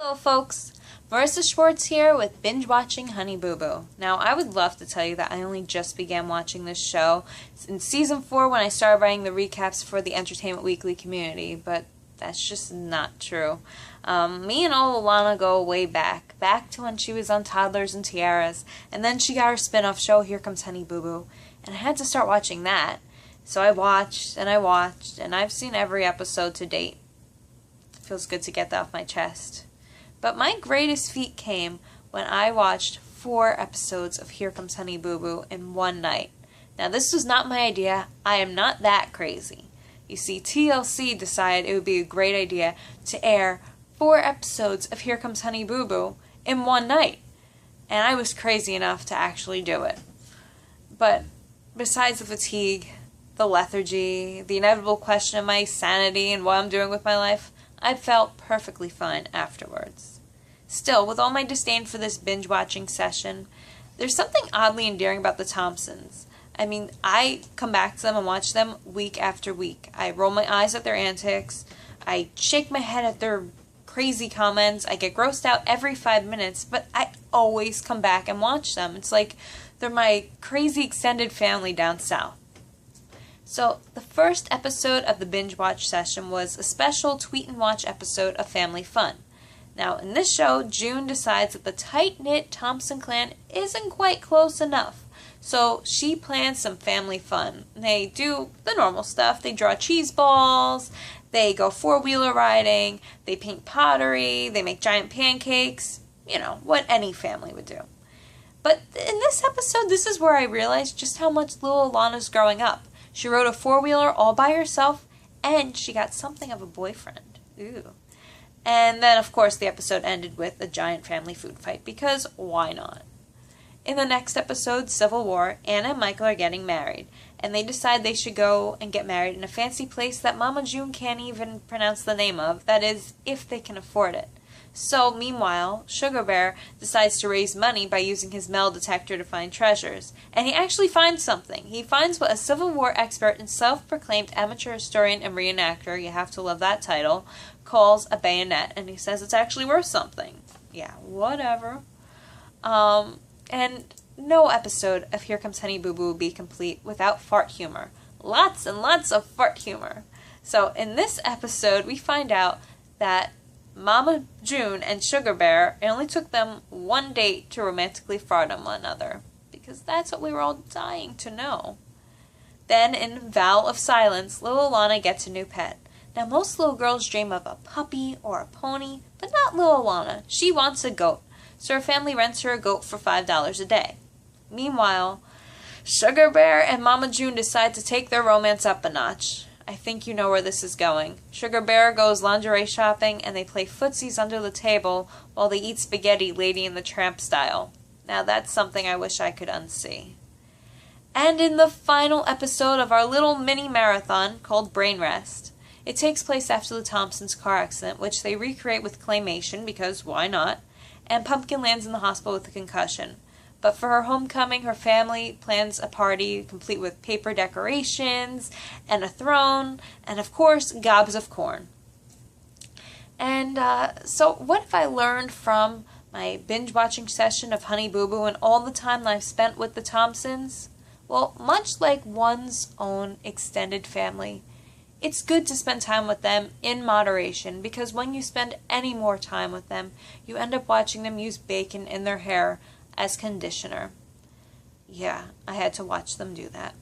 Hello folks, Morissa Schwartz here with Binge Watching Honey Boo Boo. Now I would love to tell you that I only just began watching this show in season 4 when I started writing the recaps for the Entertainment Weekly community, but that's just not true. Me and Alana go way back to when she was on Toddlers and Tiaras, and then she got her spin-off show Here Comes Honey Boo Boo, and I had to start watching that. So I watched, and I've seen every episode to date. It feels good to get that off my chest. But my greatest feat came when I watched 4 episodes of Here Comes Honey Boo Boo in one night. Now this was not my idea. I am not that crazy. You see, TLC decided it would be a great idea to air 4 episodes of Here Comes Honey Boo Boo in one night. And I was crazy enough to actually do it. But besides the fatigue, the lethargy, the inevitable question of my sanity and what I'm doing with my life, I felt perfectly fine afterwards. Still, with all my disdain for this binge-watching session, there's something oddly endearing about the Thompsons. I mean, I come back to them and watch them week after week. I roll my eyes at their antics, I shake my head at their crazy comments, I get grossed out every 5 minutes, but I always come back and watch them. It's like they're my crazy extended family down south. So, the first episode of the binge watch session was a special tweet and watch episode of Family Fun. Now, in this show, June decides that the tight-knit Thompson clan isn't quite close enough. So, she plans some family fun. They do the normal stuff. They draw cheese balls, they go four-wheeler riding, they paint pottery, they make giant pancakes. You know, what any family would do. But in this episode, this is where I realized just how much little Alana's growing up. She rode a four-wheeler all by herself, and she got something of a boyfriend. Ooh. And then, of course, the episode ended with a giant family food fight, because why not? In the next episode, Civil War, Anna and Michael are getting married, and they decide they should go and get married in a fancy place that Mama June can't even pronounce the name of, that is, if they can afford it. So, meanwhile, Sugar Bear decides to raise money by using his metal detector to find treasures. And he actually finds something. He finds what a Civil War expert and self-proclaimed amateur historian and reenactor, you have to love that title, calls a bayonet. And he says it's actually worth something. Yeah, whatever. And no episode of Here Comes Honey Boo Boo will be complete without fart humor. Lots and lots of fart humor. So, in this episode, we find out that Mama June and Sugar Bear, it only took them one date to romantically fart on one another, because that's what we were all dying to know. Then, in Vow of Silence, little Alana gets a new pet. Now, most little girls dream of a puppy or a pony, but not little Alana. She wants a goat, so her family rents her a goat for $5 a day. Meanwhile, Sugar Bear and Mama June decide to take their romance up a notch. I think you know where this is going. Sugar Bear goes lingerie shopping, and they play footsies under the table while they eat spaghetti Lady and the Tramp style. Now that's something I wish I could unsee. And in the final episode of our little mini marathon called Brain Rest, it takes place after the Thompsons' car accident, which they recreate with claymation, because why not? And Pumpkin lands in the hospital with a concussion. But for her homecoming, her family plans a party complete with paper decorations, and a throne, and of course, gobs of corn. And so what have I learned from my binge-watching session of Honey Boo Boo and all the time that I've spent with the Thompsons? Well, much like one's own extended family, it's good to spend time with them in moderation, because when you spend any more time with them, you end up watching them use bacon in their hair as conditioner. Yeah, I had to watch them do that.